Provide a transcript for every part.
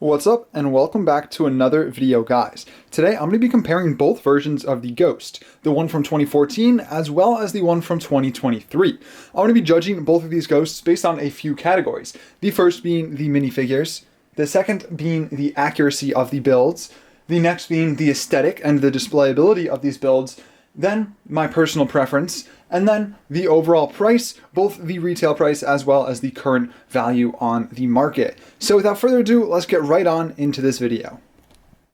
What's up and welcome back to another video, guys. Today I'm going to be comparing both versions of the Ghost, the one from 2014 as well as the one from 2023. I'm going to be judging both of these ghosts based on a few categories. The first being the minifigures, the second being the accuracy of the builds, the next being the aesthetic and the displayability of these builds, then my personal preference, and then the overall price, both the retail price as well as the current value on the market. So without further ado, let's get right on into this video.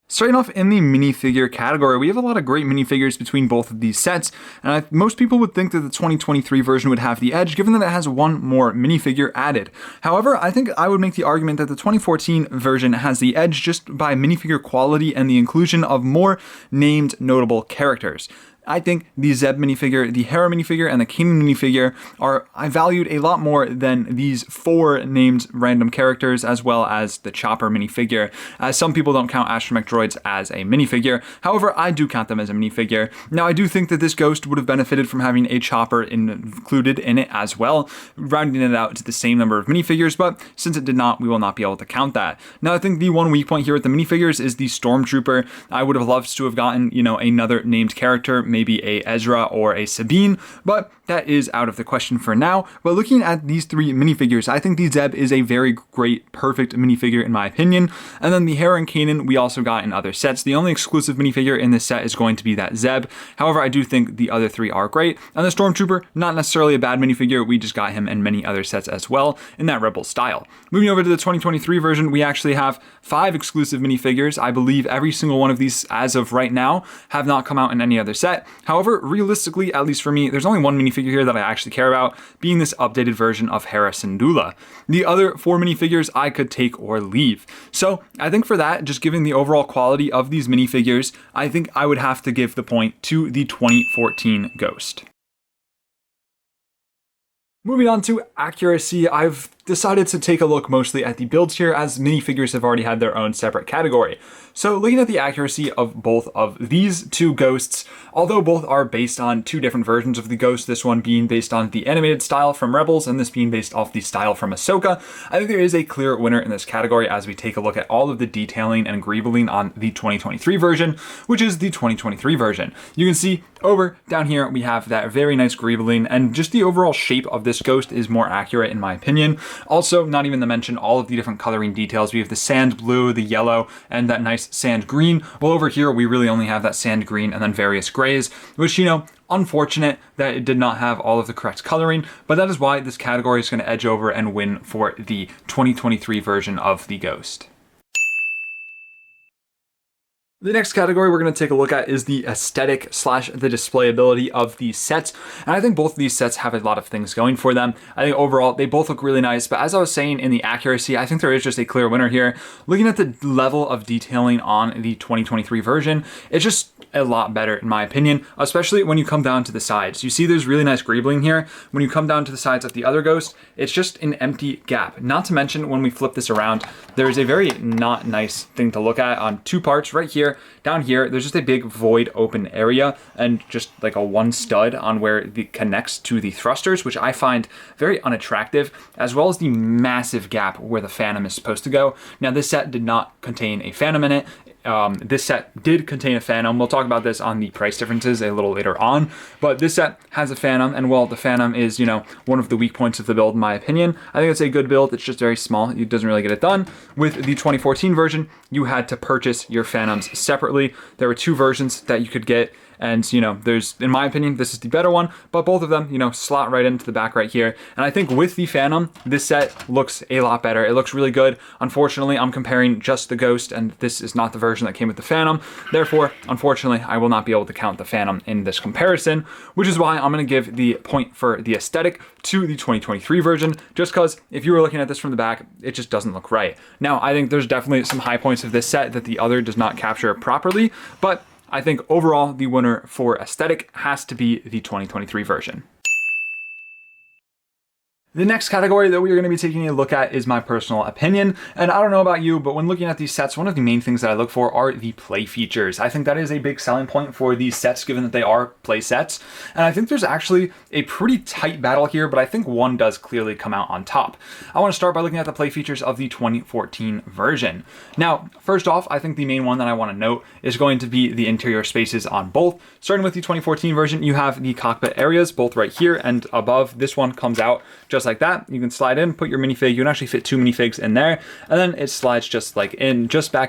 Starting off in the minifigure category, we have a lot of great minifigures between both of these sets, and most people would think that the 2023 version would have the edge, given that it has one more minifigure added. However, I think I would make the argument that the 2014 version has the edge just by minifigure quality and the inclusion of more named notable characters. I think the Zeb minifigure, the Hera minifigure, and the Kanan minifigure I valued a lot more than these four named random characters, as well as the Chopper minifigure, as some people don't count astromech droids as a minifigure. However, I do count them as a minifigure. Now, I do think that this Ghost would have benefited from having a Chopper included in it as well, rounding it out to the same number of minifigures, but since it did not, we will not be able to count that. Now, I think the one weak point here with the minifigures is the Stormtrooper. I would have loved to have gotten, another named character, maybe a Ezra or a Sabine, but that is out of the question for now. But looking at these three minifigures, I think the Zeb is a very great, perfect minifigure in my opinion. And then the Hera and Kanan we also got in other sets. The only exclusive minifigure in this set is going to be that Zeb. However, I do think the other three are great. And the Stormtrooper, not necessarily a bad minifigure. We just got him in many other sets as well in that Rebel style. Moving over to the 2023 version, we actually have 5 exclusive minifigures. I believe every single one of these, as of right now, have not come out in any other set. However, realistically, at least for me, there's only one minifigure here that I actually care about, being this updated version of Hera Syndulla. The other 4 minifigures I could take or leave. So I think for that, just given the overall quality of these minifigures, I think I would have to give the point to the 2014 Ghost. Moving on to accuracy, I've decided to take a look mostly at the builds here, as minifigures have already had their own separate category. So looking at the accuracy of both of these two Ghosts, although both are based on 2 different versions of the Ghost, this one being based on the animated style from Rebels and this being based off the style from Ahsoka, I think there is a clear winner in this category as we take a look at all of the detailing and greebling on the 2023 version, which is the 2023 version. You can see over down here we have that very nice greebling, and just the overall shape of this Ghost is more accurate in my opinion. Also, not even to mention all of the different coloring details. We have the sand blue, the yellow, and that nice sand green. Well, over here, we really only have that sand green and then various grays, which, unfortunate that it did not have all of the correct coloring, but that is why this category is going to edge over and win for the 2023 version of the Ghost. The next category we're going to take a look at is the aesthetic / the displayability of these sets. And I think both of these sets have a lot of things going for them. I think overall they both look really nice, but as I was saying in the accuracy, I think there is just a clear winner here. Looking at the level of detailing on the 2023 version, it's just a lot better in my opinion, especially when you come down to the sides. You see there's really nice greebling here. When you come down to the sides of the other Ghost, it's just an empty gap. Not to mention when we flip this around, there's a very not nice thing to look at on 2 parts right here. Down here, there's just a big void open area and just like a one stud on where it connects to the thrusters, which I find very unattractive, as well as the massive gap where the Phantom is supposed to go. Now, this set did not contain a Phantom in it. This set did contain a Phantom. We'll talk about this on the price differences a little later on, but this set has a Phantom, and while the Phantom is, one of the weak points of the build in my opinion, I think it's a good build. It's just very small. It doesn't really get it done. With the 2014 version, you had to purchase your Phantoms separately. There were 2 versions that you could get, and, there's, in my opinion, this is the better one, but both of them, slot right into the back right here. And I think with the Phantom, this set looks a lot better. It looks really good. Unfortunately, I'm comparing just the Ghost, and this is not the version that came with the Phantom. Therefore, unfortunately, I will not be able to count the Phantom in this comparison, which is why I'm going to give the point for the aesthetic to the 2023 version, just because if you were looking at this from the back, it just doesn't look right. Now, I think there's definitely some high points of this set that the other does not capture properly, but I think overall the winner for aesthetic has to be the 2023 version. The next category that we are going to be taking a look at is my personal opinion. And I don't know about you, but when looking at these sets, one of the main things that I look for are the play features. I think that is a big selling point for these sets, given that they are play sets. And I think there's actually a pretty tight battle here, but I think one does clearly come out on top. I want to start by looking at the play features of the 2014 version. Now, first off, I think the main one that I want to note is going to be the interior spaces on both. Starting with the 2014 version, you have the cockpit areas, both right here and above. This one comes out just like that. You can slide in, put your minifig. You can actually fit 2 minifigs in there, and then it slides just back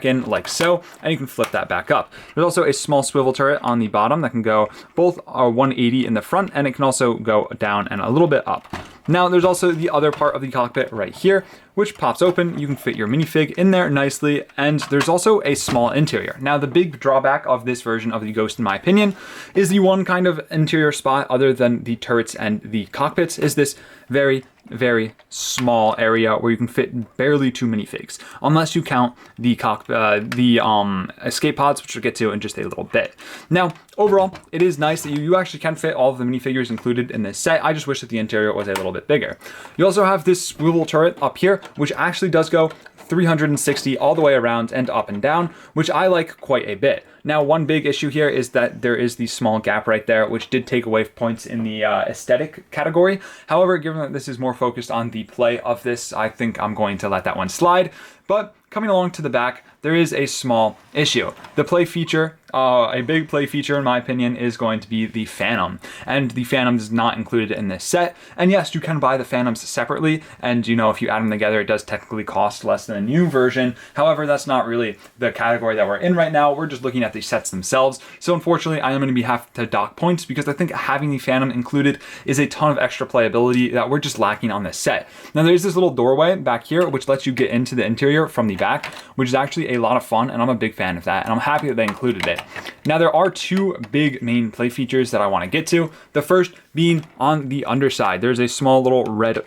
in like so, and you can flip that back up. There's also a small swivel turret on the bottom that can go both 180 in the front, and it can also go down and a little bit up. Now there's also the other part of the cockpit right here, which pops open. You can fit your minifig in there nicely, and there's also a small interior. Now the big drawback of this version of the Ghost, in my opinion, is the one kind of interior spot other than the turrets and the cockpits is this very, very small area where you can fit barely 2 minifigs, unless you count the escape pods, which we'll get to in just a little bit. Now, overall, it is nice that you actually can fit all of the minifigures included in this set. I just wish that the interior was a little bit bigger. You also have this swivel turret up here, which actually does go 360 all the way around and up and down, which I like quite a bit. Now, one big issue here is that there is the small gap right there, which did take away points in the aesthetic category. However, given that this is more focused on the play of this, I think I'm going to let that one slide. But coming along to the back, there is a small issue. The play feature, a big play feature in my opinion, is going to be the Phantom. And the Phantom is not included in this set. And yes, you can buy the Phantoms separately, and if you add them together, it does technically cost less than a new version. However, that's not really the category that we're in right now. We're just looking at the sets themselves. So unfortunately, I am going to have to dock points because I think having the Phantom included is a ton of extra playability that we're just lacking on this set. Now there's this little doorway back here, which lets you get into the interior from the back, which is actually a lot of fun, and I'm a big fan of that, and I'm happy that they included it. Now there are 2 big main play features that I want to get to. The first being on the underside. There's a small little red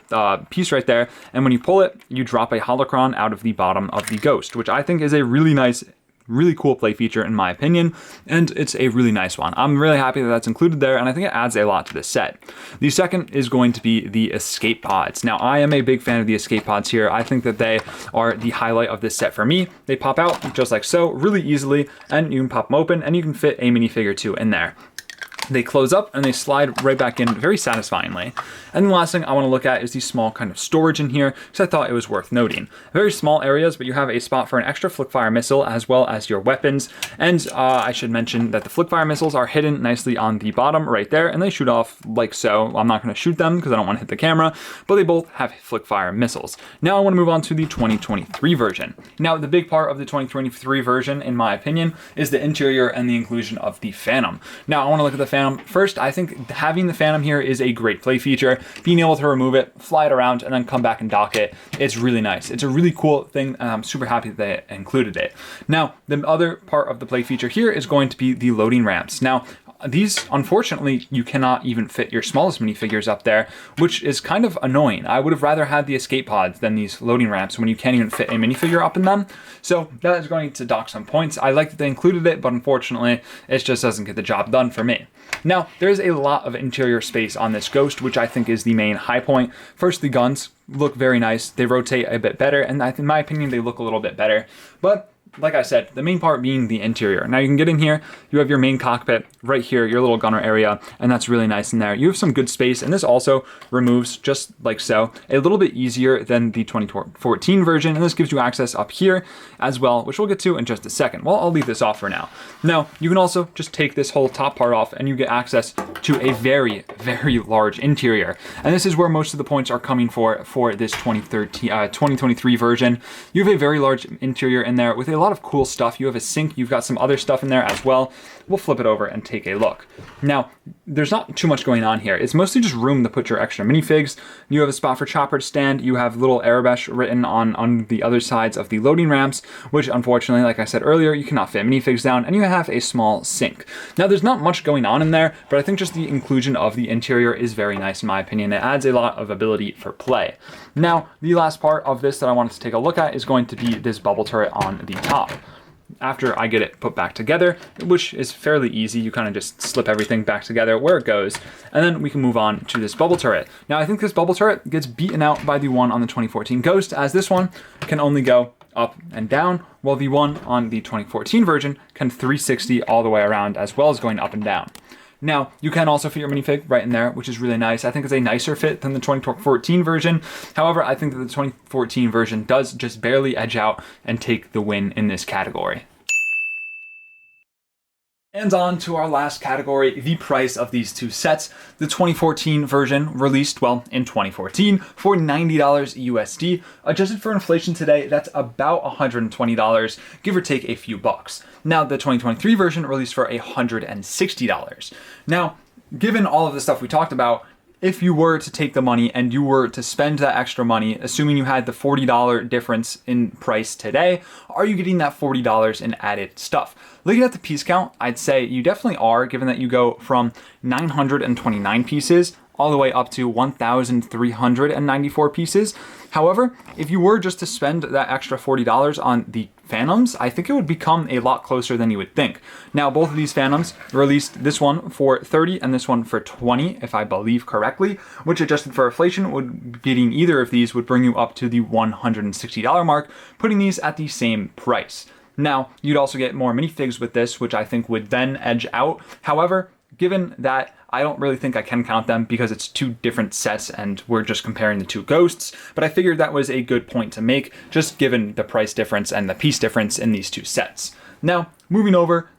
piece right there, and when you pull it, you drop a holocron out of the bottom of the Ghost, which I think is a really nice, really cool play feature in my opinion, and it's a really nice one. I'm really happy that that's included there, and I think it adds a lot to this set. The second is going to be the escape pods. Now, I am a big fan of the escape pods here. I think that they are the highlight of this set for me. They pop out just like so, really easily, and you can pop them open, and you can fit a minifig or 2 in there. They close up and they slide right back in very satisfyingly. And the last thing I want to look at is the small kind of storage in here, because I thought it was worth noting. Very small areas, but you have a spot for an extra flickfire missile as well as your weapons. And I should mention that the flickfire missiles are hidden nicely on the bottom right there, and they shoot off like so. I'm not going to shoot them because I don't want to hit the camera, but they both have flickfire missiles. Now I want to move on to the 2023 version. Now the big part of the 2023 version, in my opinion, is the interior and the inclusion of the Phantom. Now I want to look at the Phantom. First, I think having the Phantom here is a great play feature. Being able to remove it, fly it around, and then come back and dock it, it's really nice. It's a really cool thing, and I'm super happy that they included it. Now, the other part of the play feature here is going to be the loading ramps. Now, these, unfortunately, you cannot even fit your smallest minifigures up there, which is kind of annoying. I would have rather had the escape pods than these loading ramps when you can't even fit a minifigure up in them. So that is going to dock some points. I like that they included it, but unfortunately, it just doesn't get the job done for me. Now, there's a lot of interior space on this Ghost, which I think is the main high point. First, the guns look very nice. They rotate a bit better, and in my opinion, they look a little bit better. But like I said, the main part being the interior. Now you can get in here, you have your main cockpit right here, your little gunner area, and that's really nice in there. You have some good space, and this also removes just like so, a little bit easier than the 2014 version, and this gives you access up here as well, which we'll get to in just a second. Well, I'll leave this off for now. Now, you can also just take this whole top part off, and you get access to a very, very large interior. And this is where most of the points are coming for this 2023 version. You have a very large interior in there with a lot of cool stuff. You have a sink, you've got some other stuff in there as well. We'll flip it over and take a look. Now, there's not too much going on here. It's mostly just room to put your extra minifigs. You have a spot for chopper to stand. You have little Arabesh written on the other sides of the loading ramps, which unfortunately, like I said earlier, you cannot fit minifigs down, and you have a small sink. Now, there's not much going on in there, but I think just the inclusion of the interior is very nice in my opinion. It adds a lot of ability for play. Now, the last part of this that I wanted to take a look at is going to be this bubble turret on the top. after I get it put back together, which is fairly easy. You kind of just slip everything back together where it goes, and then we can move on to this bubble turret. Now, I think this bubble turret gets beaten out by the one on the 2014 Ghost, as this one can only go up and down, while the one on the 2014 version can 360 all the way around, as well as going up and down. Now, you can also fit your minifig right in there, which is really nice. I think it's a nicer fit than the 2014 version. However, I think that the 2014 version does just barely edge out and take the win in this category. And on to our last category, the price of these two sets. The 2014 version released, well, in 2014 for $90 USD. Adjusted for inflation today, that's about $120, give or take a few bucks. Now, the 2023 version released for $160. Now, given all of the stuff we talked about, if you were to take the money and you were to spend that extra money, assuming you had the $40 difference in price today, are you getting that $40 in added stuff? Looking at the piece count, I'd say you definitely are, given that you go from 929 pieces all the way up to 1,394 pieces. However, if you were just to spend that extra $40 on the Phantoms, I think it would become a lot closer than you would think. Now, both of these Phantoms released, this one for $30 and this one for $20, if I believe correctly, which adjusted for inflation, getting either of these would bring you up to the $160 mark, putting these at the same price. Now, you'd also get more minifigs with this, which I think would then edge out. However, given that I don't really think I can count them because it's two different sets and we're just comparing the two ghosts, but I figured that was a good point to make, just given the price difference and the piece difference in these two sets. Now, moving over,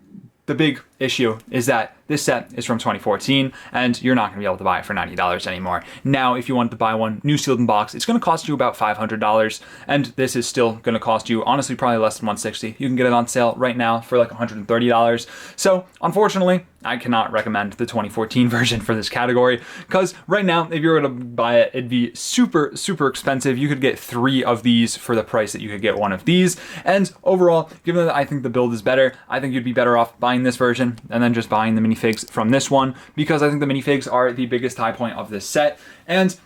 the big issue is that this set is from 2014 and you're not going to be able to buy it for $90 anymore. Now, if you wanted to buy one new sealed in box, it's going to cost you about $500, and this is still going to cost you, honestly, probably less than $160. You can get it on sale right now for like $130. So, unfortunately, I cannot recommend the 2014 version for this category, because right now, if you were to buy it, it'd be super, super expensive. You could get 3 of these for the price that you could get 1 of these. And overall, given that I think the build is better, I think you'd be better off buying this version and then just buying the minifigs from this one, because I think the minifigs are the biggest high point of this set. And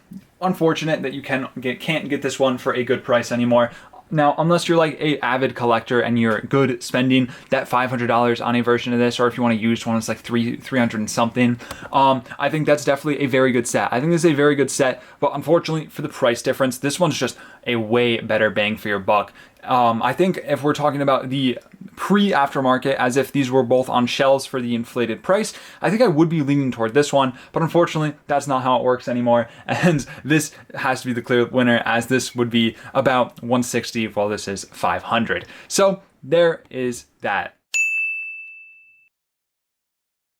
unfortunate that you can't get this one for a good price anymore. Now, unless you're like a avid collector and you're good spending that $500 on a version of this, or if you want to use one that's like 300 and something, I think that's definitely a very good set. I think this is a very good set, but unfortunately for the price difference, this one's just a way better bang for your buck. I think if we're talking about the pre-aftermarket, as if these were both on shelves for the inflated price, I think I would be leaning toward this one, but unfortunately, that's not how it works anymore, and this has to be the clear winner, as this would be about $160, while this is $500. So there is that.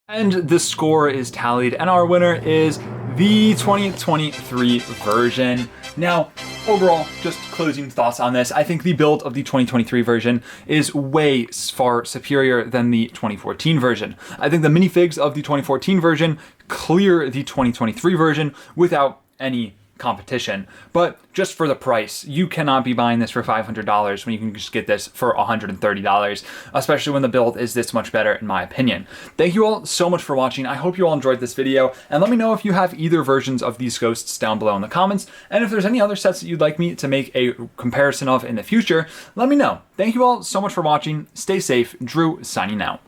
And the score is tallied, and our winner is the 2023 version. Now, overall, just closing thoughts on this, I think the build of the 2023 version is way far superior than the 2014 version. I think the minifigs of the 2014 version clear the 2023 version without any competition, but just for the price, you cannot be buying this for $500 when you can just get this for $130, especially when the build is this much better, in my opinion. Thank you all so much for watching. I hope you all enjoyed this video, and let me know if you have either versions of these ghosts down below in the comments, and if there's any other sets that you'd like me to make a comparison of in the future, let me know. Thank you all so much for watching. Stay safe. Drew signing out.